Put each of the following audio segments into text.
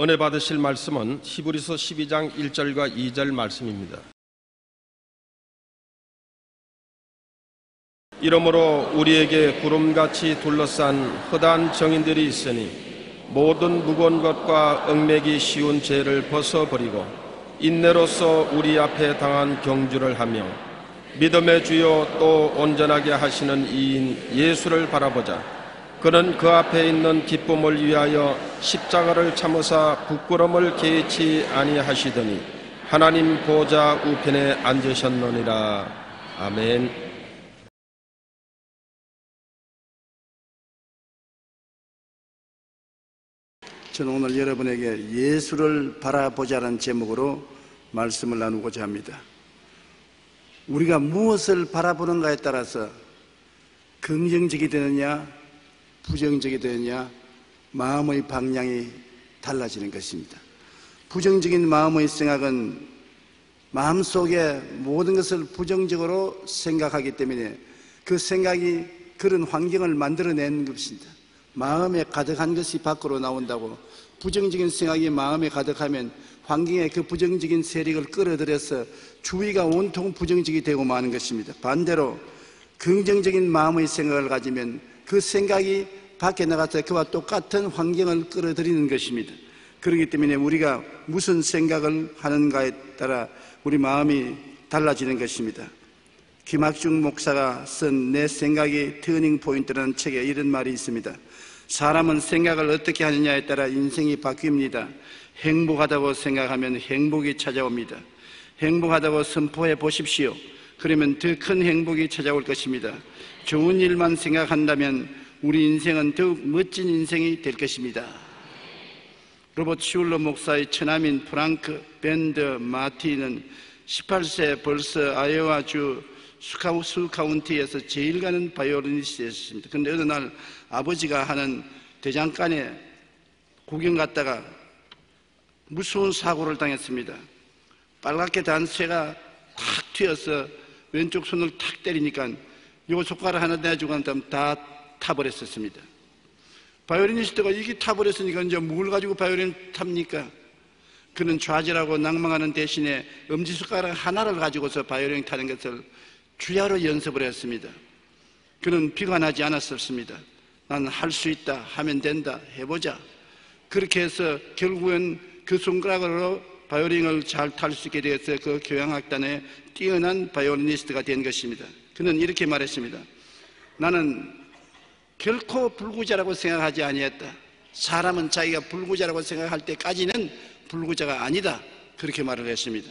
은혜 받으실 말씀은 히브리서 12장 1절과 2절 말씀입니다. 이러므로 우리에게 구름같이 둘러싼 허다한 정인들이 있으니 모든 무거운 것과 얽매기 쉬운 죄를 벗어버리고 인내로서 우리 앞에 당한 경주를 하며 믿음의 주요 또 온전하게 하시는 이인 예수를 바라보자. 그는 그 앞에 있는 기쁨을 위하여 십자가를 참으사 부끄러움을 개의치 아니하시더니 하나님 보좌 우편에 앉으셨느니라. 아멘. 저는 오늘 여러분에게 예수를 바라보자라는 제목으로 말씀을 나누고자 합니다. 우리가 무엇을 바라보는가에 따라서 긍정적이 되느냐 부정적이 되느냐 마음의 방향이 달라지는 것입니다. 부정적인 마음의 생각은 마음속에 모든 것을 부정적으로 생각하기 때문에 그 생각이 그런 환경을 만들어내는 것입니다. 마음에 가득한 것이 밖으로 나온다고 부정적인 생각이 마음에 가득하면 환경에 그 부정적인 세력을 끌어들여서 주위가 온통 부정적이 되고 마는 것입니다. 반대로 긍정적인 마음의 생각을 가지면 그 생각이 밖에 나가서 그와 똑같은 환경을 끌어들이는 것입니다. 그렇기 때문에 우리가 무슨 생각을 하는가에 따라 우리 마음이 달라지는 것입니다. 김학중 목사가 쓴 내 생각이 터닝 포인트라는 책에 이런 말이 있습니다. 사람은 생각을 어떻게 하느냐에 따라 인생이 바뀝니다. 행복하다고 생각하면 행복이 찾아옵니다. 행복하다고 선포해 보십시오. 그러면 더 큰 행복이 찾아올 것입니다. 좋은 일만 생각한다면 우리 인생은 더욱 멋진 인생이 될 것입니다. 로버트 슐러 목사의 처남인 프랑크 밴드 마티는 18세 벌써 아이오와주 수 카운티에서 제일 가는 바이올리니스트였습니다. 그런데 어느 날 아버지가 하는 대장간에 구경 갔다가 무서운 사고를 당했습니다. 빨갛게 단 새가 탁 튀어서 왼쪽 손을 탁 때리니까 요 손가락 하나 내주고 난 다음 다 타버렸었습니다. 바이올리니스트가 이게 타버렸으니까 이제 뭘 가지고 바이올린 탑니까? 그는 좌절하고 낭망하는 대신에 엄지손가락 하나를 가지고서 바이올린 타는 것을 주야로 연습을 했습니다. 그는 비관하지 않았었습니다. 난 할 수 있다, 하면 된다, 해보자. 그렇게 해서 결국은 그 손가락으로 바이올린을 잘 탈 수 있게 되어서 그 교향악단의 뛰어난 바이올리니스트가 된 것입니다. 그는 이렇게 말했습니다. 나는 결코 불구자라고 생각하지 아니했다. 사람은 자기가 불구자라고 생각할 때까지는 불구자가 아니다. 그렇게 말을 했습니다.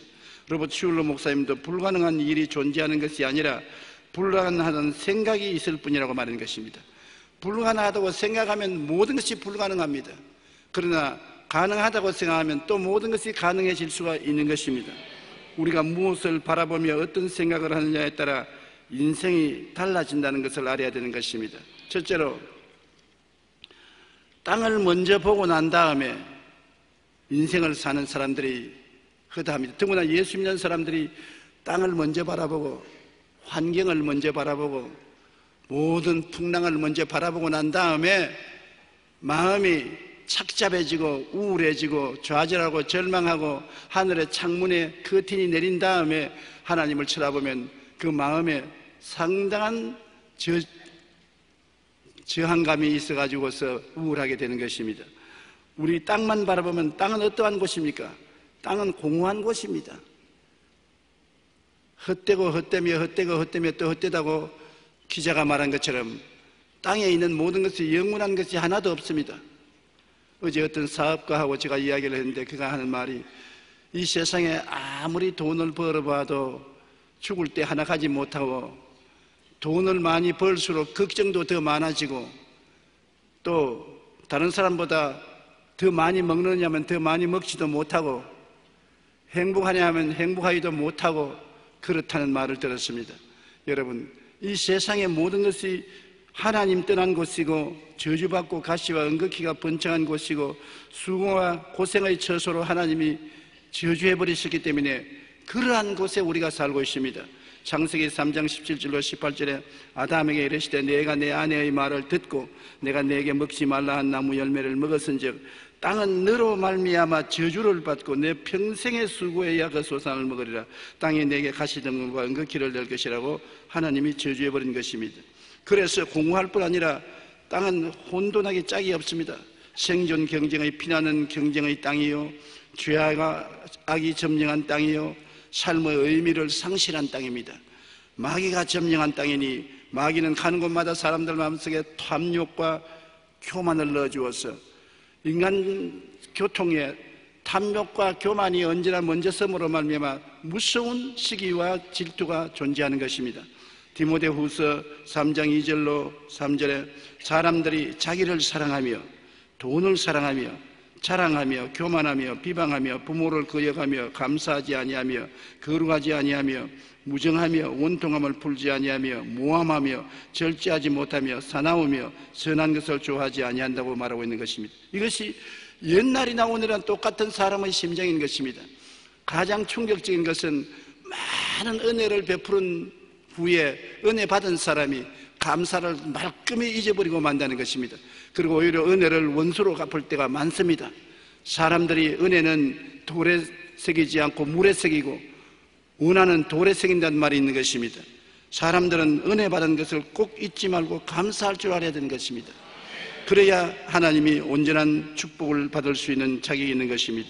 로버트 슐러 목사님도 불가능한 일이 존재하는 것이 아니라 불가능한 생각이 있을 뿐이라고 말하는 것입니다. 불가능하다고 생각하면 모든 것이 불가능합니다. 그러나 가능하다고 생각하면 또 모든 것이 가능해질 수가 있는 것입니다. 우리가 무엇을 바라보며 어떤 생각을 하느냐에 따라 인생이 달라진다는 것을 알아야 되는 것입니다. 첫째로 땅을 먼저 보고 난 다음에 인생을 사는 사람들이 허다합니다. 더구나 예수 믿는 사람들이 땅을 먼저 바라보고 환경을 먼저 바라보고 모든 풍랑을 먼저 바라보고 난 다음에 마음이 착잡해지고 우울해지고 좌절하고 절망하고 하늘의 창문에 커튼이 내린 다음에 하나님을 쳐다보면 그 마음에 상당한 저항감이 있어가지고서 우울하게 되는 것입니다. 우리 땅만 바라보면 땅은 어떠한 곳입니까? 땅은 공허한 곳입니다. 헛되고 헛되며 헛되고 헛되며 또 헛되다고 기자가 말한 것처럼 땅에 있는 모든 것이 영원한 것이 하나도 없습니다. 어제 어떤 사업가하고 제가 이야기를 했는데 그가 하는 말이 이 세상에 아무리 돈을 벌어봐도 죽을 때 하나 가지 못하고 돈을 많이 벌수록 걱정도 더 많아지고 또 다른 사람보다 더 많이 먹느냐면 더 많이 먹지도 못하고 행복하냐 하면 행복하지도 못하고 그렇다는 말을 들었습니다. 여러분, 이 세상의 모든 것이 하나님 떠난 곳이고 저주받고 가시와 은극히가 번창한 곳이고 수고와 고생의 처소로 하나님이 저주해버리셨기 때문에 그러한 곳에 우리가 살고 있습니다. 창세기 3장 17절로 18절에 아담에게 이르시되 내가 내 아내의 말을 듣고 내가 내게 먹지 말라 한 나무 열매를 먹었은즉 땅은 너로 말미암아 저주를 받고 내 평생의 수고에야 그 소산을 먹으리라. 땅이 내게 가시덤불과 은극기를 낼 것이라고 하나님이 저주해버린 것입니다. 그래서 공허할 뿐 아니라 땅은 혼돈하기 짝이 없습니다. 생존 경쟁의 피나는 경쟁의 땅이요, 죄와 악이 점령한 땅이요, 삶의 의미를 상실한 땅입니다. 마귀가 점령한 땅이니 마귀는 가는 곳마다 사람들 마음속에 탐욕과 교만을 넣어주어서 인간 교통에 탐욕과 교만이 언제나 먼저 섬으로 말미암아 무서운 시기와 질투가 존재하는 것입니다. 디모데후서 3장 2절로 3절에 사람들이 자기를 사랑하며 돈을 사랑하며 자랑하며 교만하며 비방하며 부모를 거역하며 감사하지 아니하며 거룩하지 아니하며 무정하며 원통함을 풀지 아니하며 모함하며 절제하지 못하며 사나우며 선한 것을 좋아하지 아니한다고 말하고 있는 것입니다. 이것이 옛날이나 오늘은 똑같은 사람의 심정인 것입니다. 가장 충격적인 것은 많은 은혜를 베푸는 후에 은혜 받은 사람이 감사를 말끔히 잊어버리고 만다는 것입니다. 그리고 오히려 은혜를 원수로 갚을 때가 많습니다. 사람들이 은혜는 돌에 새기지 않고 물에 새기고 원하는 돌에 새긴다는 말이 있는 것입니다. 사람들은 은혜 받은 것을 꼭 잊지 말고 감사할 줄 알아야 되는 것입니다. 그래야 하나님이 온전한 축복을 받을 수 있는 자격이 있는 것입니다.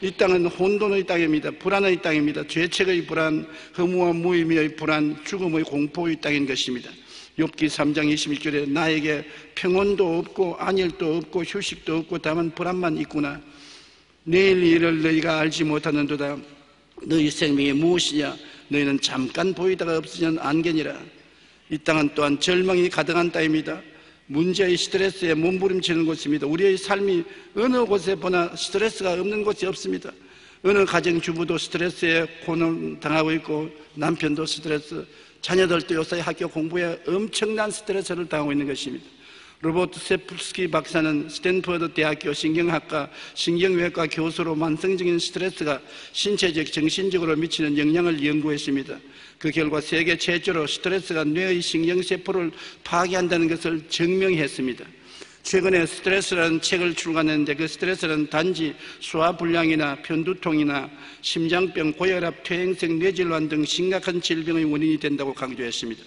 이 땅은 혼돈의 땅입니다. 불안의 땅입니다. 죄책의 불안, 허무와 무의미의 불안, 죽음의 공포의 땅인 것입니다. 욥기 3장 21절에 나에게 평온도 없고 안일도 없고 휴식도 없고 다만 불안만 있구나. 내일 일을 너희가 알지 못하는도다. 너희 생명이 무엇이냐? 너희는 잠깐 보이다가 없으면 안개니라. 이 땅은 또한 절망이 가득한 땅입니다. 문제의 스트레스에 몸부림치는 곳입니다. 우리의 삶이 어느 곳에 보나 스트레스가 없는 곳이 없습니다. 어느 가정주부도 스트레스에 고난당하고 있고 남편도 스트레스, 자녀들도 요새 학교 공부에 엄청난 스트레스를 당하고 있는 것입니다. 로버트 세프스키 박사는 스탠퍼드 대학교 신경학과 신경외과 교수로 만성적인 스트레스가 신체적, 정신적으로 미치는 영향을 연구했습니다. 그 결과 세계 최초로 스트레스가 뇌의 신경세포를 파괴한다는 것을 증명했습니다. 최근에 스트레스라는 책을 출간했는데 그 스트레스는 단지 소화불량이나 편두통이나 심장병, 고혈압, 퇴행성 뇌질환 등 심각한 질병의 원인이 된다고 강조했습니다.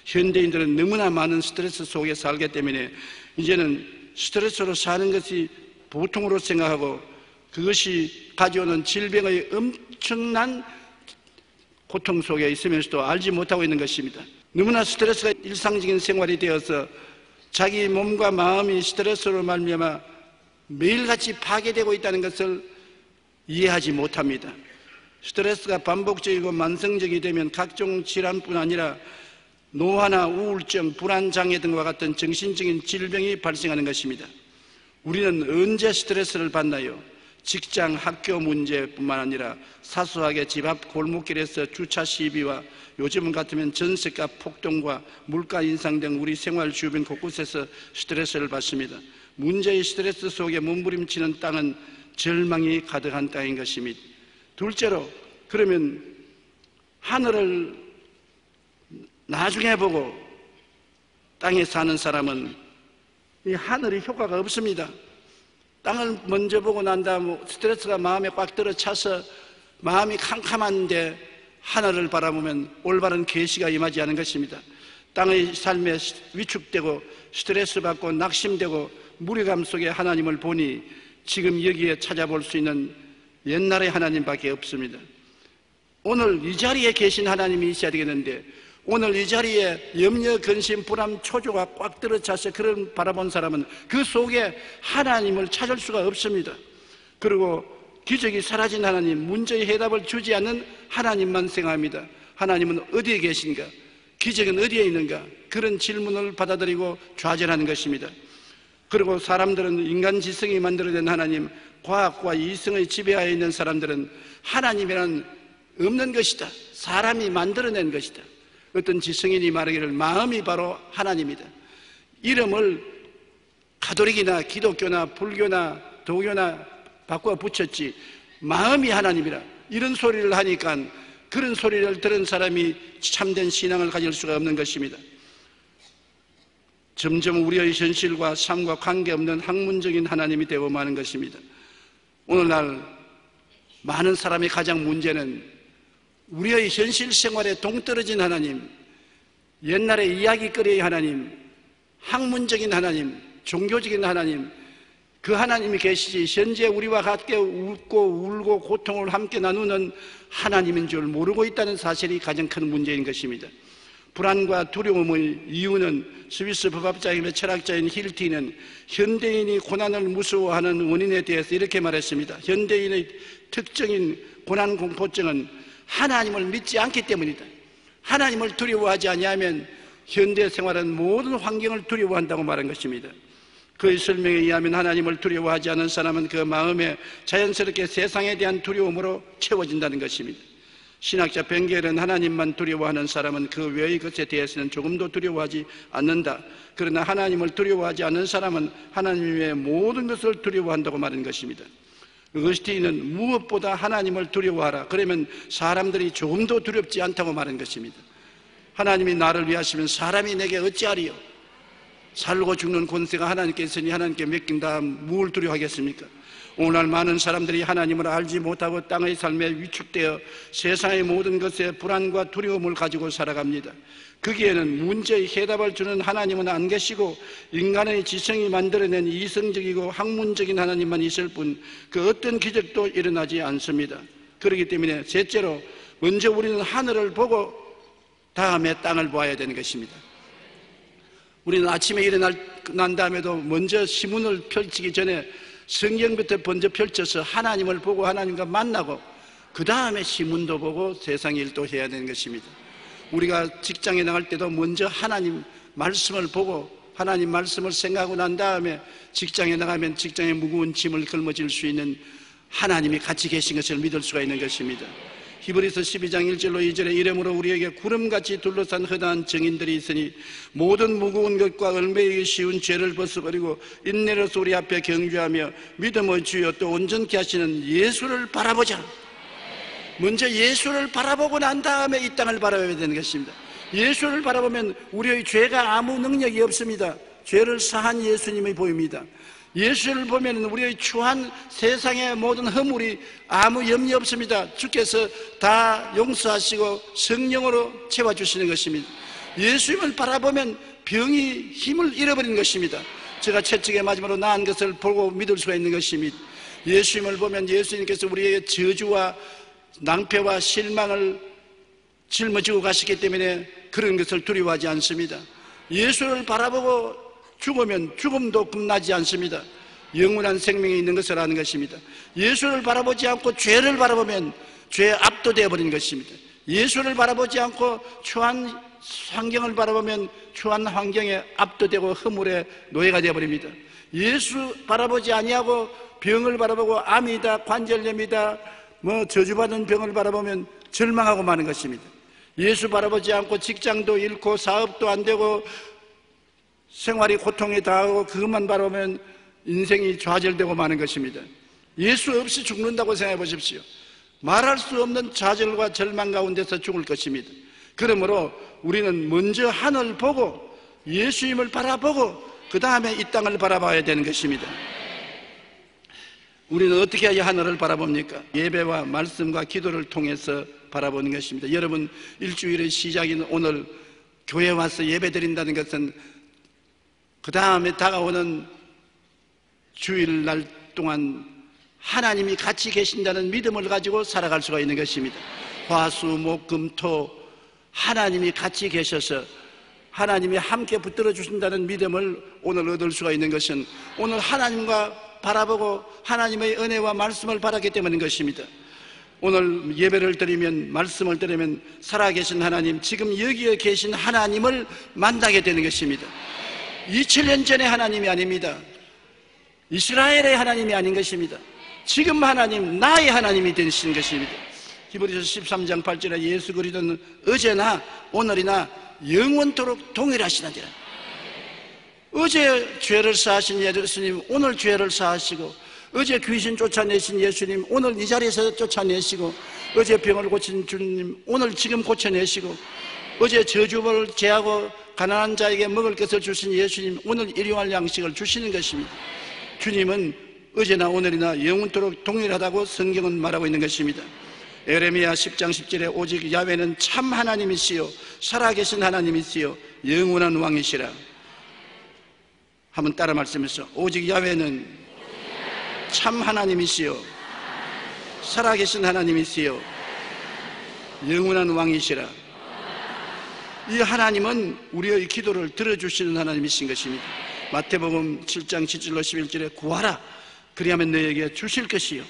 현대인들은 너무나 많은 스트레스 속에 살기 때문에 이제는 스트레스로 사는 것이 보통으로 생각하고 그것이 가져오는 질병의 엄청난 고통 속에 있으면서도 알지 못하고 있는 것입니다. 너무나 스트레스가 일상적인 생활이 되어서 자기 몸과 마음이 스트레스로 말미암아 매일같이 파괴되고 있다는 것을 이해하지 못합니다. 스트레스가 반복적이고 만성적이 되면 각종 질환뿐 아니라 노화나 우울증, 불안장애 등과 같은 정신적인 질병이 발생하는 것입니다. 우리는 언제 스트레스를 받나요? 직장, 학교 문제뿐만 아니라 사소하게 집 앞 골목길에서 주차 시비와 요즘 같으면 전세값 폭등과 물가 인상 등 우리 생활 주변 곳곳에서 스트레스를 받습니다. 문제의 스트레스 속에 몸부림치는 땅은 절망이 가득한 땅인 것입니다. 둘째로, 그러면 하늘을 나중에 보고 땅에 사는 사람은 이 하늘이 효과가 없습니다. 땅을 먼저 보고 난 다음 스트레스가 마음에 꽉 들어차서 마음이 캄캄한데 하늘을 바라보면 올바른 계시가 임하지 않은 것입니다. 땅의 삶에 위축되고 스트레스 받고 낙심되고 무력감 속에 하나님을 보니 지금 여기에 찾아볼 수 있는 옛날의 하나님밖에 없습니다. 오늘 이 자리에 계신 하나님이 있어야 되겠는데 오늘 이 자리에 염려, 근심, 불안, 초조가 꽉 들어차서 그런 바라본 사람은 그 속에 하나님을 찾을 수가 없습니다. 그리고 기적이 사라진 하나님, 문제의 해답을 주지 않는 하나님만 생각합니다. 하나님은 어디에 계신가? 기적은 어디에 있는가? 그런 질문을 받아들이고 좌절하는 것입니다. 그리고 사람들은 인간 지성이 만들어낸 하나님, 과학과 이성의 지배하에 있는 사람들은 하나님이란 없는 것이다. 사람이 만들어낸 것이다. 어떤 지성인이 말하기를 마음이 바로 하나님이다. 이름을 가톨릭이나 기독교나 불교나 도교나 바꿔 붙였지 마음이 하나님이라 이런 소리를 하니까 그런 소리를 들은 사람이 참된 신앙을 가질 수가 없는 것입니다. 점점 우리의 현실과 삶과 관계없는 학문적인 하나님이 되고 마는 것입니다. 오늘날 많은 사람의 가장 문제는 우리의 현실 생활에 동떨어진 하나님, 옛날의 이야기거리의 하나님, 학문적인 하나님, 종교적인 하나님, 그 하나님이 계시지 현재 우리와 함께 웃고 울고 고통을 함께 나누는 하나님인 줄 모르고 있다는 사실이 가장 큰 문제인 것입니다. 불안과 두려움의 이유는 스위스 법학자이며 철학자인 힐티는 현대인이 고난을 무서워하는 원인에 대해서 이렇게 말했습니다. 현대인의 특징인 고난 공포증은 하나님을 믿지 않기 때문이다. 하나님을 두려워하지 아니하면 현대 생활은 모든 환경을 두려워한다고 말한 것입니다. 그의 설명에 의하면 하나님을 두려워하지 않은 사람은 그 마음에 자연스럽게 세상에 대한 두려움으로 채워진다는 것입니다. 신학자 벵겔은 하나님만 두려워하는 사람은 그 외의 것에 대해서는 조금도 두려워하지 않는다. 그러나 하나님을 두려워하지 않는 사람은 하나님의 모든 것을 두려워한다고 말한 것입니다. 어거스틴은 무엇보다 하나님을 두려워하라. 그러면 사람들이 조금도 두렵지 않다고 말한 것입니다. 하나님이 나를 위하시면 사람이 내게 어찌하리요? 살고 죽는 권세가 하나님께 있으니 하나님께 맡긴 다음 무엇을 두려워하겠습니까? 오늘날 많은 사람들이 하나님을 알지 못하고 땅의 삶에 위축되어 세상의 모든 것에 불안과 두려움을 가지고 살아갑니다. 거기에는 문제의 해답을 주는 하나님은 안 계시고 인간의 지성이 만들어낸 이성적이고 학문적인 하나님만 있을 뿐 그 어떤 기적도 일어나지 않습니다. 그렇기 때문에 셋째로 먼저 우리는 하늘을 보고 다음에 땅을 보아야 되는 것입니다. 우리는 아침에 일어난 다음에도 먼저 신문을 펼치기 전에 성경부터 먼저 펼쳐서 하나님을 보고 하나님과 만나고 그 다음에 신문도 보고 세상 일도 해야 되는 것입니다. 우리가 직장에 나갈 때도 먼저 하나님 말씀을 보고 하나님 말씀을 생각하고 난 다음에 직장에 나가면 직장에 무거운 짐을 걸머질 수 있는 하나님이 같이 계신 것을 믿을 수가 있는 것입니다. 히브리서 12장 1절로 2절에 이러므로 우리에게 구름같이 둘러싼 허다한 증인들이 있으니 모든 무거운 것과 얽매이기 쉬운 죄를 벗어버리고 인내로서 우리 앞에 경주하며 믿음의 주여 또 온전케 하시는 예수를 바라보자. 먼저 예수를 바라보고 난 다음에 이 땅을 바라봐야 되는 것입니다. 예수를 바라보면 우리의 죄가 아무 능력이 없습니다. 죄를 사한 예수님이 보입니다. 예수를 보면 우리의 추한 세상의 모든 허물이 아무 염려 없습니다. 주께서 다 용서하시고 성령으로 채워주시는 것입니다. 예수님을 바라보면 병이 힘을 잃어버리는 것입니다. 제가 채찍에 맞음으로 나은 것을 보고 믿을 수가 있는 것입니다. 예수님을 보면 예수님께서 우리에게 저주와 낭패와 실망을 짊어지고 가시기 때문에 그런 것을 두려워하지 않습니다. 예수를 바라보고 죽으면 죽음도 겁나지 않습니다. 영원한 생명이 있는 것을 아는 것입니다. 예수를 바라보지 않고 죄를 바라보면 죄에 압도되어 버린 것입니다. 예수를 바라보지 않고 추한 환경을 바라보면 추한 환경에 압도되고 허물의 노예가 되어 버립니다. 예수 바라보지 아니하고 병을 바라보고 암이다 관절염이다 저주받은 병을 바라보면 절망하고 마는 것입니다. 예수 바라보지 않고 직장도 잃고 사업도 안 되고 생활이 고통에 당하고 그것만 바라보면 인생이 좌절되고 마는 것입니다. 예수 없이 죽는다고 생각해 보십시오. 말할 수 없는 좌절과 절망 가운데서 죽을 것입니다. 그러므로 우리는 먼저 하늘 보고 예수님을 바라보고 그 다음에 이 땅을 바라봐야 되는 것입니다. 우리는 어떻게 해야 하늘을 바라봅니까? 예배와 말씀과 기도를 통해서 바라보는 것입니다. 여러분, 일주일의 시작인 오늘 교회에 와서 예배 드린다는 것은 그 다음에 다가오는 주일날 동안 하나님이 같이 계신다는 믿음을 가지고 살아갈 수가 있는 것입니다. 화, 수, 목, 금, 토 하나님이 같이 계셔서 하나님이 함께 붙들어 주신다는 믿음을 오늘 얻을 수가 있는 것은 오늘 하나님과 바라보고 하나님의 은혜와 말씀을 바라기 때문인 것입니다. 오늘 예배를 드리면 말씀을 드리면 살아계신 하나님, 지금 여기에 계신 하나님을 만나게 되는 것입니다. 2000년 전의 하나님이 아닙니다. 이스라엘의 하나님이 아닌 것입니다. 지금 하나님, 나의 하나님이 되시는 것입니다. 히브리서 13장 8절에 예수 그리스도는 어제나 오늘이나 영원토록 동일하시나니라. 어제 죄를 사하신 예수님 오늘 죄를 사하시고, 어제 귀신 쫓아내신 예수님 오늘 이 자리에서 쫓아내시고, 어제 병을 고친 주님 오늘 지금 고쳐내시고, 어제 저주를 제하고 가난한 자에게 먹을 것을 주신 예수님, 오늘 일용할 양식을 주시는 것입니다. 주님은 어제나 오늘이나 영원토록 동일하다고 성경은 말하고 있는 것입니다. 에레미야 10장 10절에 오직 야훼는 참 하나님이시요 살아계신 하나님이시요 영원한 왕이시라. 한번 따라 말씀하시죠. 오직 야훼는 참 하나님이시요 살아계신 하나님이시요 영원한 왕이시라. 이 하나님은 우리의 기도를 들어주시는 하나님이신 것입니다. 마태복음 7장 7절로 11절에 구하라 그리하면 너에게 주실 것이요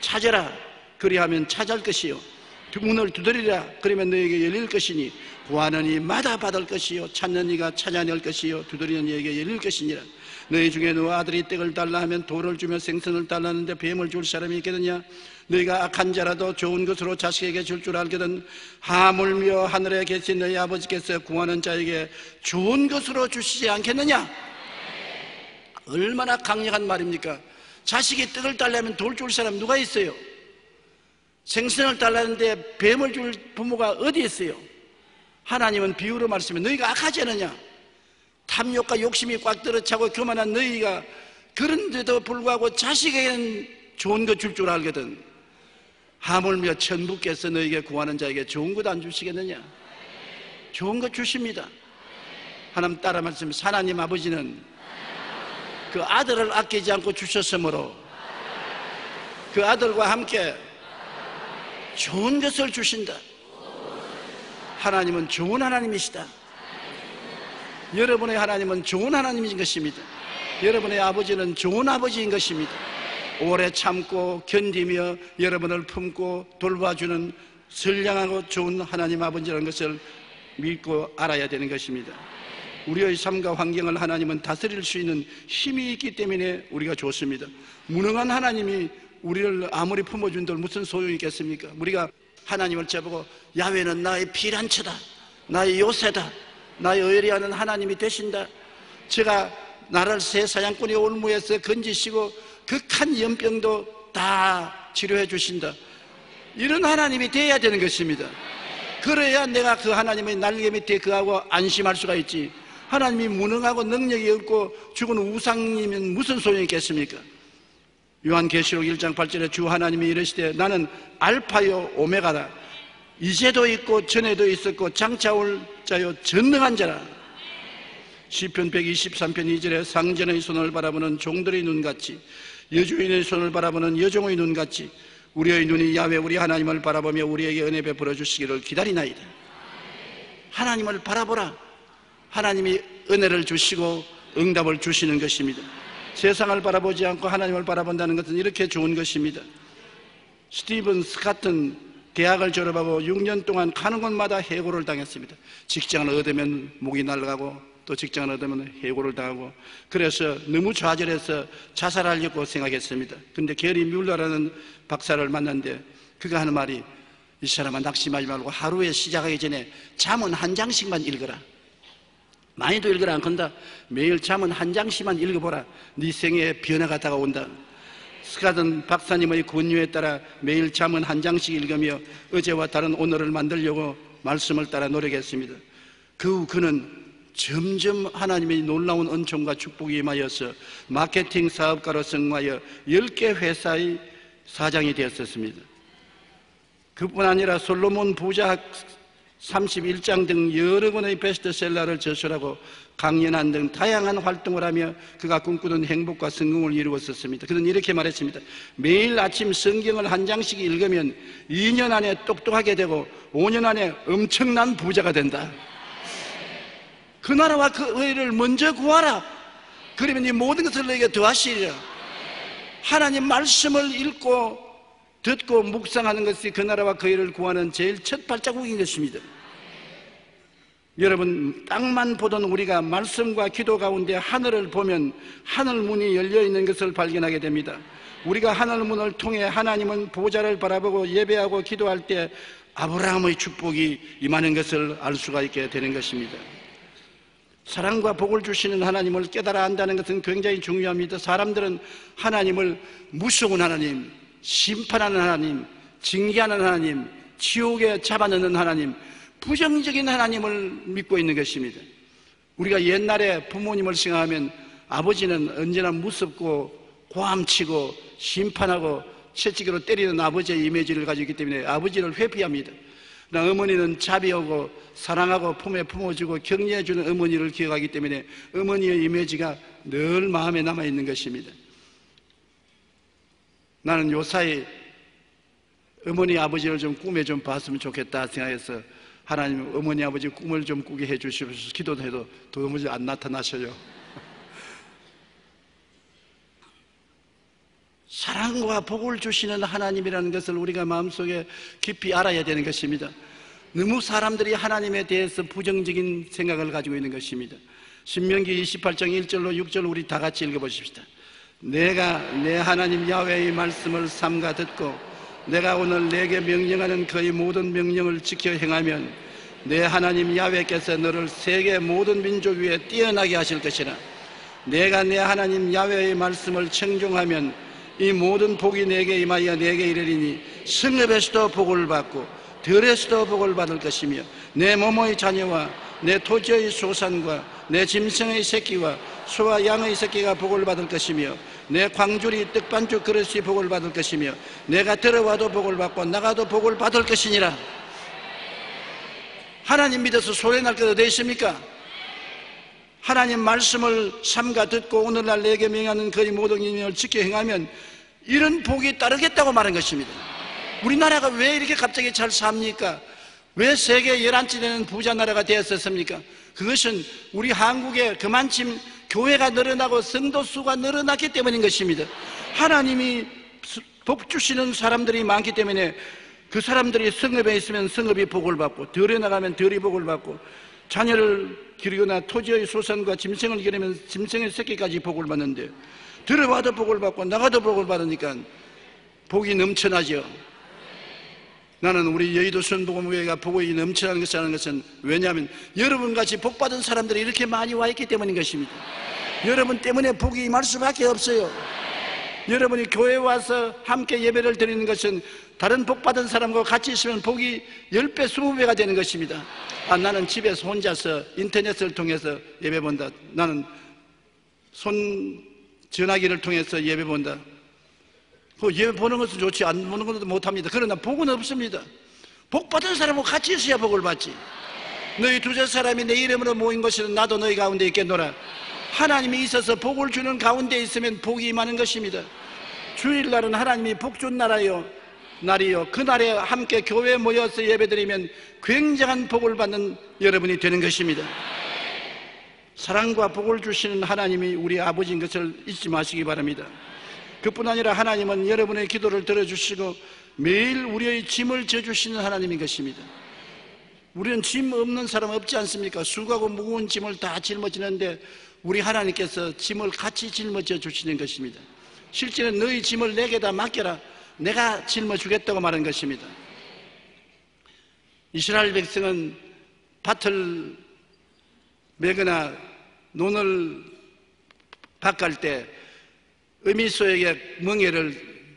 찾아라 그리하면 찾을 것이요 문을 두드리라 그러면 너에게 열릴 것이니 구하는 이마다 받을 것이요 찾는 이가 찾아낼 것이요 두드리는 이에게 열릴 것이니라. 너희 중에 너 아들이 떡을 달라 하면 돌을 주며 생선을 달라는데 뱀을 줄 사람이 있겠느냐? 너희가 악한 자라도 좋은 것으로 자식에게 줄 줄 알거든 하물며 하늘에 계신 너희 아버지께서 구하는 자에게 좋은 것으로 주시지 않겠느냐? 얼마나 강력한 말입니까? 자식이 떡을 달라면 돌 줄 사람 누가 있어요? 생선을 달라는데 뱀을 줄 부모가 어디 있어요? 하나님은 비유로 말씀해 너희가 악하지 않느냐? 탐욕과 욕심이 꽉 들어차고 교만한 너희가 그런데도 불구하고 자식에게는 좋은 거 줄 줄 알거든 하물며 천부께서 너희에게 구하는 자에게 좋은 것 안 주시겠느냐? 좋은 거 주십니다. 하나님 따라 말씀해 하나님 아버지는 그 아들을 아끼지 않고 주셨으므로 그 아들과 함께 좋은 것을 주신다. 하나님은 좋은 하나님이시다. 여러분의 하나님은 좋은 하나님인 것입니다. 여러분의 아버지는 좋은 아버지인 것입니다. 오래 참고 견디며 여러분을 품고 돌봐주는 선량하고 좋은 하나님 아버지라는 것을 믿고 알아야 되는 것입니다. 우리의 삶과 환경을 하나님은 다스릴 수 있는 힘이 있기 때문에 우리가 좋습니다. 무능한 하나님이 우리를 아무리 품어준들 무슨 소용이 있겠습니까? 우리가 하나님을 쳐보고 야훼는 나의 피난처다, 나의 요새다, 나의 의리하는 하나님이 되신다. 제가 나를 새 사냥꾼의 올무에서 건지시고 극한 연병도 다 치료해 주신다. 이런 하나님이 되어야 되는 것입니다. 그래야 내가 그 하나님의 날개 밑에 그하고 안심할 수가 있지. 하나님이 무능하고 능력이 없고 죽은 우상이면 무슨 소용이 있겠습니까? 요한계시록 1장 8절에 주 하나님이 이르시되 나는 알파요 오메가다. 이제도 있고 전에도 있었고 장차 올 자요 전능한 자라. 시편 123편 2절에 상전의 손을 바라보는 종들의 눈같이 여주인의 손을 바라보는 여종의 눈같이 우리의 눈이 야훼 우리 하나님을 바라보며 우리에게 은혜 베풀어 주시기를 기다리나이다. 하나님을 바라보라. 하나님이 은혜를 주시고 응답을 주시는 것입니다. 세상을 바라보지 않고 하나님을 바라본다는 것은 이렇게 좋은 것입니다. 스티븐 스카튼 대학을 졸업하고 6년 동안 가는 곳마다 해고를 당했습니다. 직장을 얻으면 목이 날아가고 또 직장을 얻으면 해고를 당하고 그래서 너무 좌절해서 자살하려고 생각했습니다. 그런데 게리 뮬러라는 박사를 만났는데 그가 하는 말이 이 사람아 낙심하지 말고 하루에 시작하기 전에 잠은 한 장씩만 읽어라. 많이도 읽으라 안 건다. 매일 잠은 한 장씩만 읽어보라. 네 생애에 변화가 다가온다. 스카든 박사님의 권유에 따라 매일 잠은 한 장씩 읽으며 어제와 다른 오늘을 만들려고 말씀을 따라 노력했습니다. 그 후 그는 점점 하나님의 놀라운 은총과 축복이 임하여서 마케팅 사업가로 성공하여 10개 회사의 사장이 되었었습니다. 그뿐 아니라 솔로몬 부자 31장 등 여러 권의 베스트셀러를 저술하고 강연한 등 다양한 활동을 하며 그가 꿈꾸던 행복과 성공을 이루었었습니다. 그는 이렇게 말했습니다. 매일 아침 성경을 한 장씩 읽으면 2년 안에 똑똑하게 되고 5년 안에 엄청난 부자가 된다. 그 나라와 그 의를 먼저 구하라. 그러면 이 모든 것을 너에게 더하시리라. 하나님 말씀을 읽고 듣고 묵상하는 것이 그 나라와 그 의를 구하는 제일 첫 발자국인 것입니다. 여러분, 땅만 보던 우리가 말씀과 기도 가운데 하늘을 보면 하늘 문이 열려 있는 것을 발견하게 됩니다. 우리가 하늘 문을 통해 하나님은 보좌를 바라보고 예배하고 기도할 때 아브라함의 축복이 임하는 것을 알 수가 있게 되는 것입니다. 사랑과 복을 주시는 하나님을 깨달아 안다는 것은 굉장히 중요합니다. 사람들은 하나님을 무서운 하나님, 심판하는 하나님, 징계하는 하나님, 지옥에 잡아넣는 하나님, 부정적인 하나님을 믿고 있는 것입니다. 우리가 옛날에 부모님을 생각하면 아버지는 언제나 무섭고 고함치고 심판하고 채찍으로 때리는 아버지의 이미지를 가지고 있기 때문에 아버지를 회피합니다. 그러나 어머니는 자비하고 사랑하고 품에 품어주고 격려해주는 어머니를 기억하기 때문에 어머니의 이미지가 늘 마음에 남아있는 것입니다. 나는 요사이 어머니 아버지를 좀 꿈에 좀 봤으면 좋겠다 생각해서 하나님 어머니 아버지 꿈을 좀 꾸게 해주시옵소서 기도도 해도 도무지 안 나타나셔요. 사랑과 복을 주시는 하나님이라는 것을 우리가 마음속에 깊이 알아야 되는 것입니다. 너무 사람들이 하나님에 대해서 부정적인 생각을 가지고 있는 것입니다. 신명기 28장 1절로 6절 우리 다 같이 읽어보십시다. 내가 내 하나님 야훼의 말씀을 삼가 듣고 내가 오늘 내게 명령하는 그의 모든 명령을 지켜 행하면 내 하나님 야훼께서 너를 세계 모든 민족 위에 뛰어나게 하실 것이라. 내가 내 하나님 야훼의 말씀을 청종하면 이 모든 복이 내게 임하여 내게 이르리니 성읍에서도 복을 받고 들에서도 복을 받을 것이며 내 모모의 자녀와 내 토지의 소산과 내 짐승의 새끼와 소와 양의 새끼가 복을 받을 것이며 내 광주리 떡반죽 그릇이 복을 받을 것이며 내가 들어와도 복을 받고 나가도 복을 받을 것이니라. 하나님 믿어서 소리날 것 어디 있습니까? 하나님 말씀을 삼가 듣고 오늘날 내게 명하는 그의 모든 명령을 지켜 행하면 이런 복이 따르겠다고 말한 것입니다. 우리나라가 왜 이렇게 갑자기 잘 삽니까? 왜 세계 11째 되는 부자 나라가 되었었습니까? 그것은 우리 한국에 그만큼 교회가 늘어나고 성도 수가 늘어났기 때문인 것입니다. 하나님이 복 주시는 사람들이 많기 때문에 그 사람들이 성읍에 있으면 성읍이 복을 받고 들에 나가면 들이 복을 받고 자녀를 기르거나 토지의 소산과 짐승을 기르면 짐승의 새끼까지 복을 받는데 들어와도 복을 받고 나가도 복을 받으니까 복이 넘쳐나죠. 나는 우리 여의도 순복음교회가 복이 넘쳐나는 것은 왜냐하면 여러분같이 복받은 사람들이 이렇게 많이 와 있기 때문인 것입니다. 여러분 때문에 복이 임할 수밖에 없어요. 여러분이 교회에 와서 함께 예배를 드리는 것은 다른 복받은 사람과 같이 있으면 복이 10배, 20배가 되는 것입니다. 나는 집에서 혼자서 인터넷을 통해서 예배 본다. 나는 전화기를 통해서 예배 본다. 그 예배 보는 것은 좋지 안 보는 것도 못합니다. 그러나 복은 없습니다. 복 받은 사람하고 같이 있어야 복을 받지. 너희 두세 사람이 내 이름으로 모인 것은 나도 너희 가운데 있겠노라. 하나님이 있어서 복을 주는 가운데 있으면 복이 임하는 것입니다. 주일날은 하나님이 복 준 날이요 그날에 함께 교회에 모여서 예배드리면 굉장한 복을 받는 여러분이 되는 것입니다. 사랑과 복을 주시는 하나님이 우리 아버지인 것을 잊지 마시기 바랍니다. 그뿐 아니라 하나님은 여러분의 기도를 들어주시고 매일 우리의 짐을 져주시는 하나님인 것입니다. 우리는 짐 없는 사람 없지 않습니까? 수고하고 무거운 짐을 다 짊어지는데 우리 하나님께서 짐을 같이 짊어져 주시는 것입니다. 실제는 너희 짐을 내게다 맡겨라. 내가 짊어주겠다고 말한 것입니다. 이스라엘 백성은 밭을 매거나 논을 밭갈 때 어미소에게 멍에를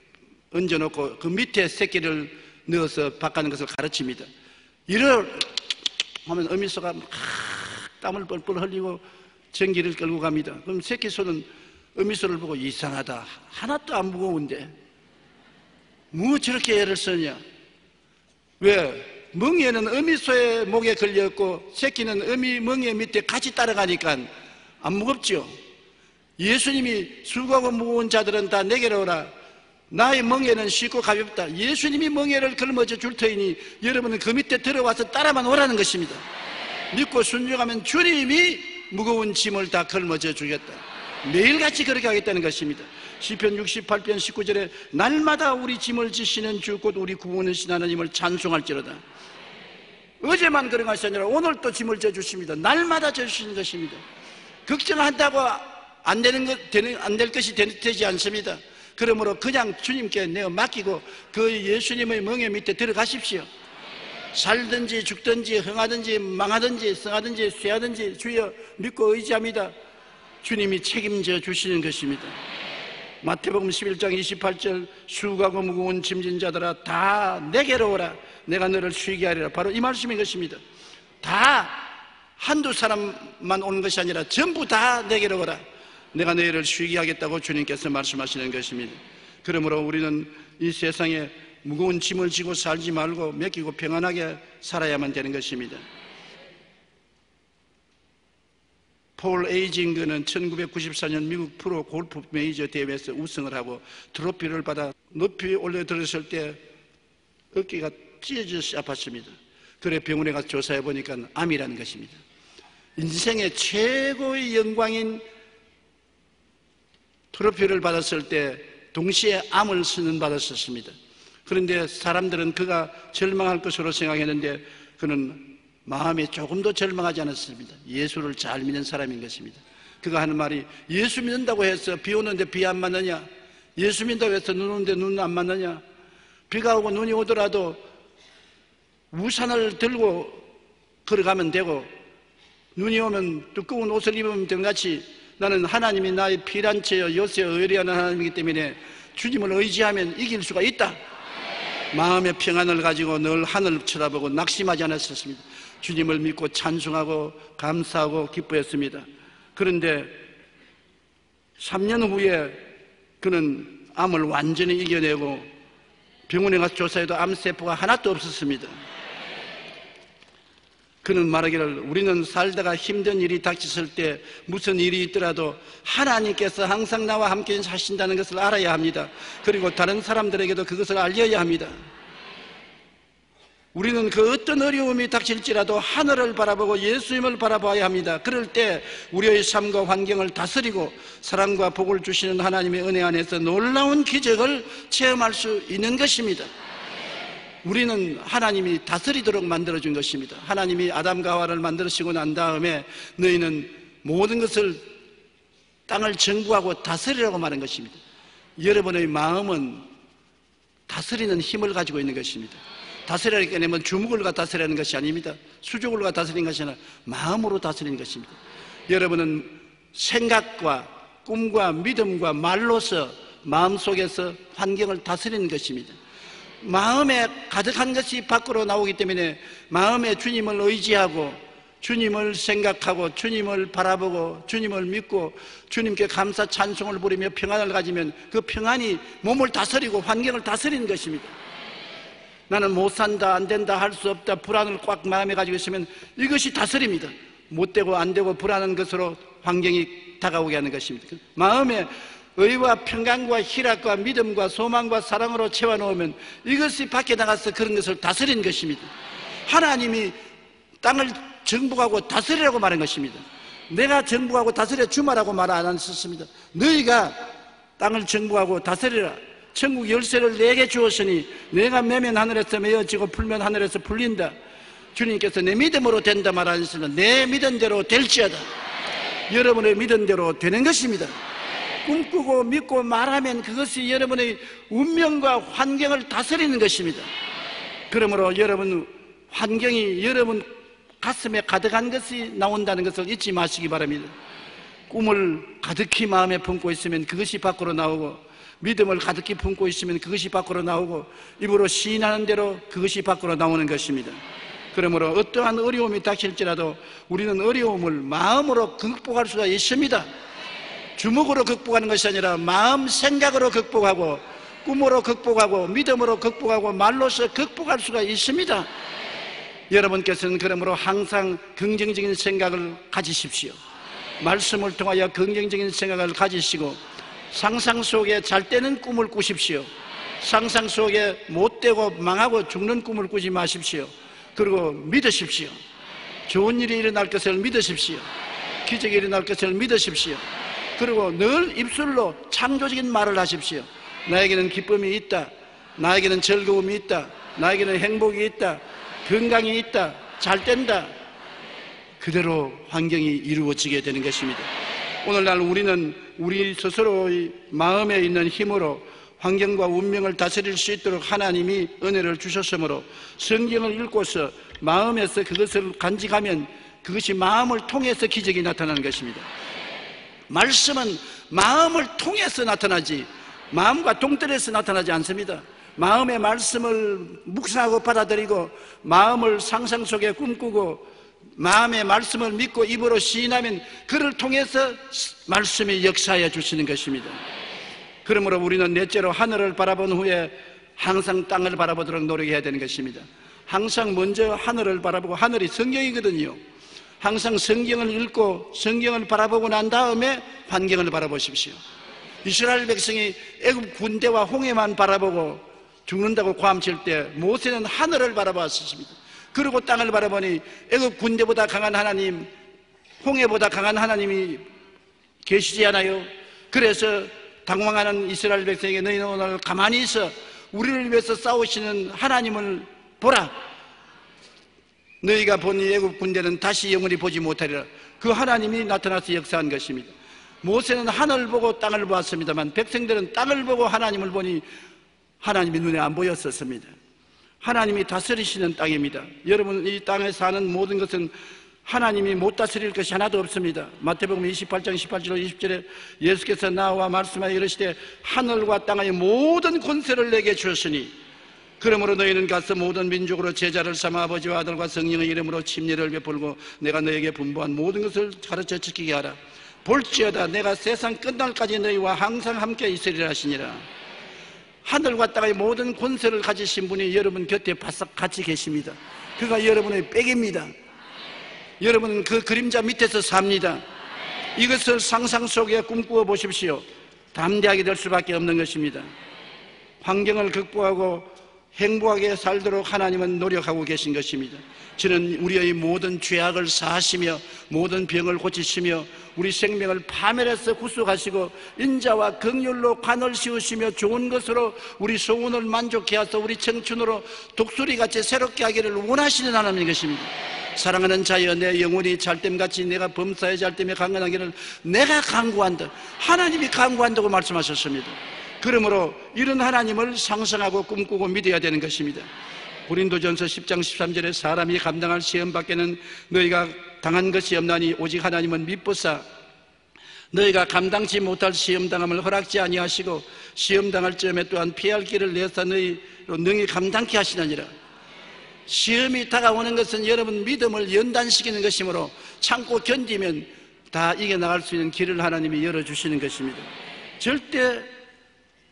얹어놓고 그 밑에 새끼를 넣어서 밭가는 것을 가르칩니다. 이를 하면 어미소가 막 땀을 뻘뻘 흘리고 전기를 끌고 갑니다. 그럼 새끼소는 어미소를 보고 이상하다. 하나도 안 무거운데 뭐 저렇게 애를 쓰냐? 왜? 멍에는 어미소의 목에 걸려있고 새끼는 어미 멍에 밑에 같이 따라가니까 안 무겁죠. 예수님이 수고하고 무거운 자들은 다 내게로 오라. 나의 멍에는 쉽고 가볍다. 예수님이 멍에를 걸머져 줄 터이니 여러분은 그 밑에 들어와서 따라만 오라는 것입니다. 믿고 순종하면 주님이 무거운 짐을 다 걸머져 주겠다. 매일같이 그렇게 하겠다는 것입니다. 시편 68편 19절에 날마다 우리 짐을 지시는 주 곧 우리 구원이신 하나님을 찬송할지로다. 어제만 그런 것이 아니라 오늘 또 짐을 져주십니다. 날마다 져주시는 것입니다. 걱정한다고 안 될 것이 되지 않습니다. 그러므로 그냥 주님께 내어 맡기고 그 예수님의 멍에 밑에 들어가십시오. 살든지 죽든지 흥하든지 망하든지 성하든지 쇠하든지 주여 믿고 의지합니다. 주님이 책임져 주시는 것입니다. 마태복음 11장 28절 수고하고 무거운 짐진 자들아 다 내게로 오라. 내가 너를 쉬게 하리라. 바로 이 말씀인 것입니다. 다 한두 사람만 오는 것이 아니라 전부 다 내게로 오라. 내가 너희를 쉬게 하겠다고 주님께서 말씀하시는 것입니다. 그러므로 우리는 이 세상에 무거운 짐을 지고 살지 말고 맡기고 평안하게 살아야만 되는 것입니다. 폴 에이징크는 1994년 미국 프로 골프 메이저 대회에서 우승을 하고 트로피를 받아 높이 올려 들었을 때 어깨가 찢어져서 아팠습니다. 그래 병원에 가서 조사해 보니까 암이라는 것입니다. 인생의 최고의 영광인 트로피를 받았을 때 동시에 암을 선언받았었습니다. 그런데 사람들은 그가 절망할 것으로 생각했는데 그는 마음에 조금도 절망하지 않았습니다. 예수를 잘 믿는 사람인 것입니다. 그가 하는 말이 예수 믿는다고 해서 비 오는데 비 안 맞느냐? 예수 믿는다고 해서 눈 오는데 눈 안 맞느냐? 비가 오고 눈이 오더라도 우산을 들고 걸어가면 되고 눈이 오면 두꺼운 옷을 입으면 되는 같이 나는 하나님이 나의 피난처여 요새 의뢰하는 하나님이기 때문에 주님을 의지하면 이길 수가 있다. 마음의 평안을 가지고 늘 하늘을 쳐다보고 낙심하지 않았었습니다. 주님을 믿고 찬송하고 감사하고 기뻐했습니다. 그런데 3년 후에 그는 암을 완전히 이겨내고 병원에 가서 조사해도 암세포가 하나도 없었습니다. 그는 말하기를 우리는 살다가 힘든 일이 닥쳤을 때 무슨 일이 있더라도 하나님께서 항상 나와 함께 하신다는 것을 알아야 합니다. 그리고 다른 사람들에게도 그것을 알려야 합니다. 우리는 그 어떤 어려움이 닥칠지라도 하늘을 바라보고 예수님을 바라봐야 합니다. 그럴 때 우리의 삶과 환경을 다스리고 사랑과 복을 주시는 하나님의 은혜 안에서 놀라운 기적을 체험할 수 있는 것입니다. 우리는 하나님이 다스리도록 만들어준 것입니다. 하나님이 아담과 하와를 만들으시고 난 다음에 너희는 모든 것을 땅을 정부하고 다스리라고 말한 것입니다. 여러분의 마음은 다스리는 힘을 가지고 있는 것입니다. 다스리라는 게 주먹을 갖다 다스리는 것이 아닙니다. 수족을 갖다 다스리는 것이 아니라 마음으로 다스리는 것입니다. 여러분은 생각과 꿈과 믿음과 말로서 마음속에서 환경을 다스리는 것입니다. 마음에 가득한 것이 밖으로 나오기 때문에 마음에 주님을 의지하고 주님을 생각하고 주님을 바라보고 주님을 믿고 주님께 감사 찬송을 부리며 평안을 가지면 그 평안이 몸을 다스리고 환경을 다스리는 것입니다. 나는 못 산다, 안 된다, 할 수 없다, 불안을 꽉 마음에 가지고 있으면 이것이 다스립니다. 못 되고 안 되고 불안한 것으로 환경이 다가오게 하는 것입니다. 마음에 의와 평강과 희락과 믿음과 소망과 사랑으로 채워놓으면 이것이 밖에 나가서 그런 것을 다스리는 것입니다. 하나님이 땅을 정복하고 다스리라고 말한 것입니다. 내가 정복하고 다스려 주마라고 말 안 했습니다. 너희가 땅을 정복하고 다스리라. 천국 열쇠를 내게 주었으니 내가 매면 하늘에서 메어지고 풀면 하늘에서 풀린다. 주님께서 내 믿음으로 된다 말하셨으나 내 믿음대로 될지어다. 여러분의 믿음대로 되는 것입니다. 꿈꾸고 믿고 말하면 그것이 여러분의 운명과 환경을 다스리는 것입니다. 그러므로 여러분 환경이 여러분 가슴에 가득한 것이 나온다는 것을 잊지 마시기 바랍니다. 꿈을 가득히 마음에 품고 있으면 그것이 밖으로 나오고 믿음을 가득히 품고 있으면 그것이 밖으로 나오고 입으로 시인하는 대로 그것이 밖으로 나오는 것입니다. 그러므로 어떠한 어려움이 닥칠지라도 우리는 어려움을 마음으로 극복할 수가 있습니다. 주먹으로 극복하는 것이 아니라 마음 생각으로 극복하고 꿈으로 극복하고 믿음으로 극복하고 말로서 극복할 수가 있습니다. 여러분께서는 그러므로 항상 긍정적인 생각을 가지십시오. 말씀을 통하여 긍정적인 생각을 가지시고 상상 속에 잘 때는 꿈을 꾸십시오. 상상 속에 못되고 망하고 죽는 꿈을 꾸지 마십시오. 그리고 믿으십시오. 좋은 일이 일어날 것을 믿으십시오. 기적이 일어날 것을 믿으십시오. 그리고 늘 입술로 창조적인 말을 하십시오. 나에게는 기쁨이 있다. 나에게는 즐거움이 있다. 나에게는 행복이 있다. 건강이 있다. 잘 된다. 그대로 환경이 이루어지게 되는 것입니다. 오늘날 우리는 우리 스스로의 마음에 있는 힘으로 환경과 운명을 다스릴 수 있도록 하나님이 은혜를 주셨으므로 성경을 읽고서 마음에서 그것을 간직하면 그것이 마음을 통해서 기적이 나타나는 것입니다. 말씀은 마음을 통해서 나타나지 마음과 동떨어져서 나타나지 않습니다. 마음의 말씀을 묵상하고 받아들이고 마음을 상상 속에 꿈꾸고 마음의 말씀을 믿고 입으로 시인하면 그를 통해서 말씀이 역사해 주시는 것입니다. 그러므로 우리는 넷째로 하늘을 바라본 후에 항상 땅을 바라보도록 노력해야 되는 것입니다. 항상 먼저 하늘을 바라보고, 하늘이 성경이거든요. 항상 성경을 읽고 성경을 바라보고 난 다음에 환경을 바라보십시오. 이스라엘 백성이 애굽 군대와 홍해만 바라보고 죽는다고 고함칠 때 모세는 하늘을 바라봤습니다. 그리고 땅을 바라보니 애굽 군대보다 강한 하나님, 홍해보다 강한 하나님이 계시지 않아요? 그래서 당황하는 이스라엘 백성에게 너희는 오늘 가만히 있어 우리를 위해서 싸우시는 하나님을 보라. 너희가 본 애굽 군대는 다시 영원히 보지 못하리라. 그 하나님이 나타나서 역사한 것입니다. 모세는 하늘을 보고 땅을 보았습니다만 백성들은 땅을 보고 하나님을 보니 하나님이 눈에 안 보였었습니다. 하나님이 다스리시는 땅입니다. 여러분, 이 땅에 사는 모든 것은 하나님이 못 다스릴 것이 하나도 없습니다. 마태복음 28장 18절 20절에 예수께서 나와 말씀하여 이르시되 하늘과 땅의 모든 권세를 내게 주었으니 그러므로 너희는 가서 모든 민족으로 제자를 삼아 아버지와 아들과 성령의 이름으로 침례를 베풀고 내가 너에게 분부한 모든 것을 가르쳐 지키게 하라. 볼지어다 내가 세상 끝날까지 너희와 항상 함께 있으리라 하시니라. 하늘과 땅의 모든 권세를 가지신 분이 여러분 곁에 바싹 같이 계십니다. 그가 여러분의 백입니다. 여러분은 그 그림자 밑에서 삽니다. 이것을 상상 속에 꿈꾸어 보십시오. 담대하게 될 수밖에 없는 것입니다. 환경을 극복하고 행복하게 살도록 하나님은 노력하고 계신 것입니다. 저는 우리의 모든 죄악을 사하시며 모든 병을 고치시며 우리 생명을 파멸해서 구속하시고 인자와 긍휼로 관을 씌우시며 좋은 것으로 우리 소원을 만족해 하사 우리 청춘으로 독수리같이 새롭게 하기를 원하시는 하나님인 것입니다. 사랑하는 자여 내 영혼이 잘됨같이 내가 범사에 잘됨에 강건하기를 내가 간구한다. 하나님이 간구한다고 말씀하셨습니다. 그러므로 이런 하나님을 상상하고 꿈꾸고 믿어야 되는 것입니다. 고린도전서 10장 13절에 사람이 감당할 시험 밖에는 너희가 당한 것이 없나니 오직 하나님은 미쁘사 너희가 감당치 못할 시험당함을 허락지 아니하시고 시험당할 점에 또한 피할 길을 내사 너희로 능히 감당케 하시느니라. 시험이 다가오는 것은 여러분 믿음을 연단시키는 것이므로 참고 견디면 다 이겨나갈 수 있는 길을 하나님이 열어주시는 것입니다. 절대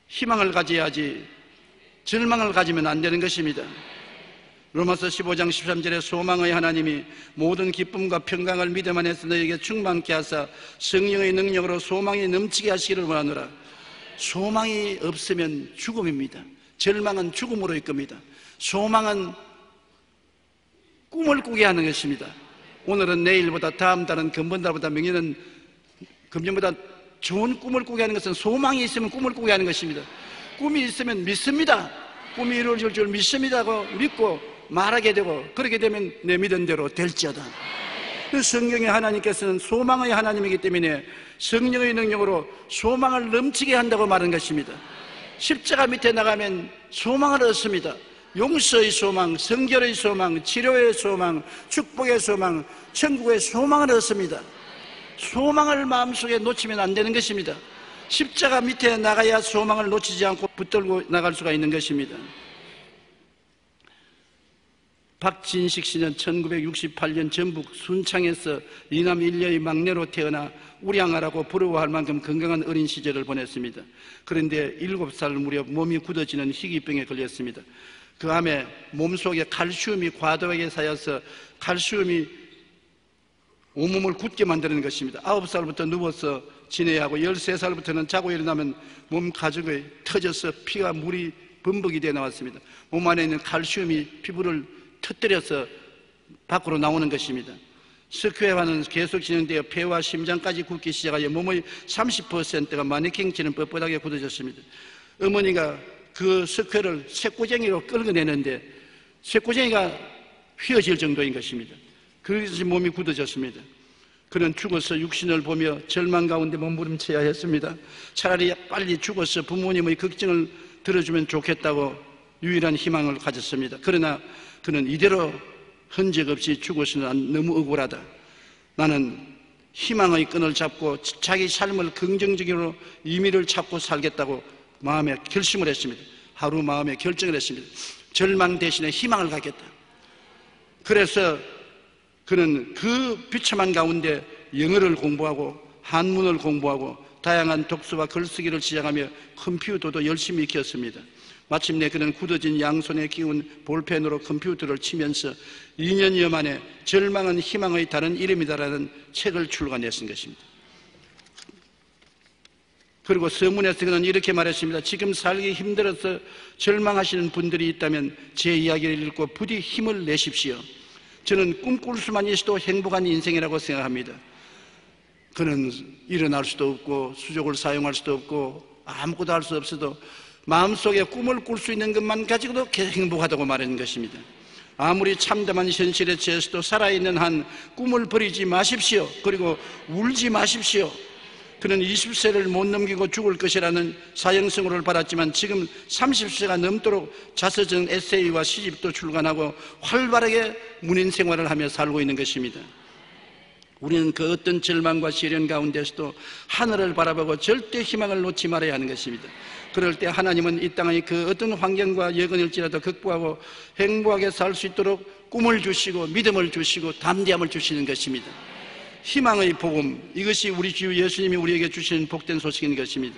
희망을 가져야지 절망을 가지면 안 되는 것입니다. 로마서 15장 13절에 소망의 하나님이 모든 기쁨과 평강을 믿음 안에서 너희에게 충만케 하사 성령의 능력으로 소망이 넘치게 하시기를 원하노라. 소망이 없으면 죽음입니다. 절망은 죽음으로 이끕니다. 소망은 꿈을 꾸게 하는 것입니다. 오늘은 내일보다 다음 달은 금번달보다 명년은 금년보다 좋은 꿈을 꾸게 하는 것은 소망이 있으면 꿈을 꾸게 하는 것입니다. 꿈이 있으면 믿습니다. 꿈이 이루어질 줄 믿습니다고 믿고 말하게 되고 그렇게 되면 내 믿은 대로 될지어다. 성경의 하나님께서는 소망의 하나님이기 때문에 성령의 능력으로 소망을 넘치게 한다고 말한 것입니다. 십자가 밑에 나가면 소망을 얻습니다. 용서의 소망, 성결의 소망, 치료의 소망, 축복의 소망, 천국의 소망을 얻습니다. 소망을 마음속에 놓치면 안 되는 것입니다. 십자가 밑에 나가야 소망을 놓치지 않고 붙들고 나갈 수가 있는 것입니다. 박진식 씨는 1968년 전북 순창에서 이남 일녀의 막내로 태어나 우량아라고 부러워할 만큼 건강한 어린 시절을 보냈습니다. 그런데 7살 무렵 몸이 굳어지는 희귀병에 걸렸습니다. 그 암에 몸속에 칼슘이 과도하게 쌓여서 칼슘이 온몸을 굳게 만드는 것입니다. 9살부터 누워서 지내야 하고 13살부터는 자고 일어나면 몸 가죽이 터져서 피와 물이 범벅이 되어 나왔습니다. 몸 안에 있는 칼슘이 피부를 터뜨려서 밖으로 나오는 것입니다. 석회화는 계속 진행되어 폐와 심장까지 굳기 시작하여 몸의 30%가 마네킹처럼 뻣뻣하게 굳어졌습니다. 어머니가 그 석회를 쇠꼬쟁이로 끌어내는데 쇠꼬쟁이가 휘어질 정도인 것입니다. 그래서 몸이 굳어졌습니다. 그는 죽어서 육신을 보며 절망 가운데 몸부림쳐야 했습니다. 차라리 빨리 죽어서 부모님의 걱정을 들어주면 좋겠다고 유일한 희망을 가졌습니다. 그러나 그는 이대로 흔적 없이 죽어서는 너무 억울하다. 나는 희망의 끈을 잡고 자기 삶을 긍정적으로 의미를 찾고 살겠다고 마음에 결심을 했습니다. 하루 마음에 결정을 했습니다. 절망 대신에 희망을 갖겠다. 그래서 그는 그 비참한 가운데 영어를 공부하고 한문을 공부하고 다양한 독서와 글쓰기를 시작하며 컴퓨터도 열심히 익혔습니다. 마침내 그는 굳어진 양손에 끼운 볼펜으로 컴퓨터를 치면서 2년여 만에 절망은 희망의 다른 이름이다라는 책을 출간했은 것입니다. 그리고 서문에서 그는 이렇게 말했습니다. 지금 살기 힘들어서 절망하시는 분들이 있다면 제 이야기를 읽고 부디 힘을 내십시오. 저는 꿈꿀 수만 있어도 행복한 인생이라고 생각합니다. 그는 일어날 수도 없고 수족을 사용할 수도 없고 아무것도 할 수 없어도 마음속에 꿈을 꿀 수 있는 것만 가지고도 행복하다고 말하는 것입니다. 아무리 참담한 현실에 처해서도 살아있는 한 꿈을 버리지 마십시오. 그리고 울지 마십시오. 그는 20세를 못 넘기고 죽을 것이라는 사형선고를 받았지만 지금 30세가 넘도록 자서전 에세이와 시집도 출간하고 활발하게 문인 생활을 하며 살고 있는 것입니다. 우리는 그 어떤 절망과 시련 가운데서도 하늘을 바라보고 절대 희망을 놓지 말아야 하는 것입니다. 그럴 때 하나님은 이 땅의 그 어떤 환경과 여건일지라도 극복하고 행복하게 살 수 있도록 꿈을 주시고 믿음을 주시고 담대함을 주시는 것입니다. 희망의 복음, 이것이 우리 주 예수님이 우리에게 주시는 복된 소식인 것입니다.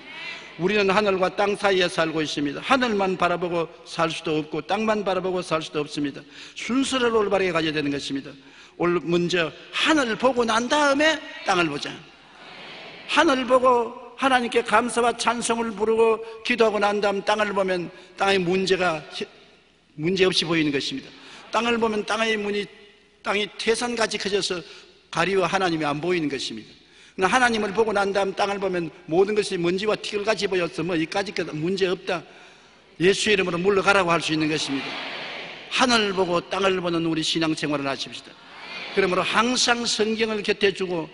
우리는 하늘과 땅 사이에 살고 있습니다. 하늘만 바라보고 살 수도 없고 땅만 바라보고 살 수도 없습니다. 순서를 올바르게 가져야 되는 것입니다. 먼저 하늘을 보고 난 다음에 땅을 보자. 하늘을 보고 하나님께 감사와 찬송을 부르고 기도하고 난 다음 땅을 보면 땅의 문제가 문제없이 보이는 것입니다. 땅을 보면 땅이 태산같이 커져서 가리워 하나님이 안 보이는 것입니다. 하나님을 보고 난 다음 땅을 보면 모든 것이 먼지와 티끌같이 보여서 뭐 이까짓 것 문제 없다. 예수의 이름으로 물러가라고 할 수 있는 것입니다. 하늘을 보고 땅을 보는 우리 신앙생활을 하십시다. 그러므로 항상 성경을 곁에 두고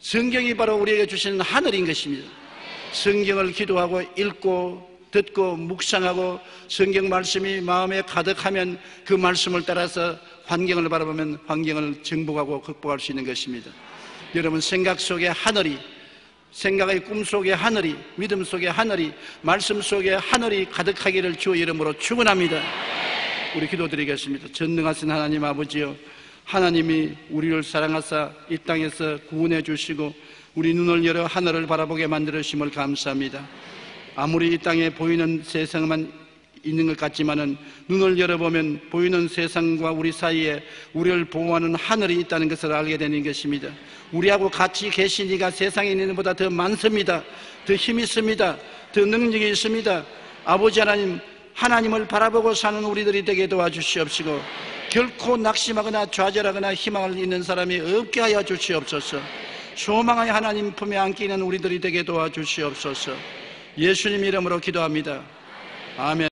성경이 바로 우리에게 주시는 하늘인 것입니다. 성경을 기도하고 읽고 듣고 묵상하고 성경 말씀이 마음에 가득하면 그 말씀을 따라서 환경을 바라보면 환경을 정복하고 극복할 수 있는 것입니다. 여러분 생각 속에 하늘이, 생각의 꿈 속에 하늘이, 믿음 속에 하늘이, 말씀 속에 하늘이 가득하기를 주의 이름으로 축원합니다. 우리 기도드리겠습니다. 전능하신 하나님 아버지여, 하나님이 우리를 사랑하사 이 땅에서 구원해 주시고 우리 눈을 열어 하늘을 바라보게 만들어 주심을 감사합니다. 아무리 이 땅에 보이는 세상만 있는 것 같지만은 눈을 열어보면 보이는 세상과 우리 사이에 우리를 보호하는 하늘이 있다는 것을 알게 되는 것입니다. 우리하고 같이 계신 이가 세상에 있는 것보다 더 많습니다. 더 힘이 있습니다. 더 능력이 있습니다. 아버지 하나님, 하나님을 바라보고 사는 우리들이 되게 도와주시옵시고 결코 낙심하거나 좌절하거나 희망을 잃는 사람이 없게 하여 주시옵소서. 소망의 하나님 품에 안기는 우리들이 되게 도와주시옵소서. 예수님 이름으로 기도합니다. 아멘.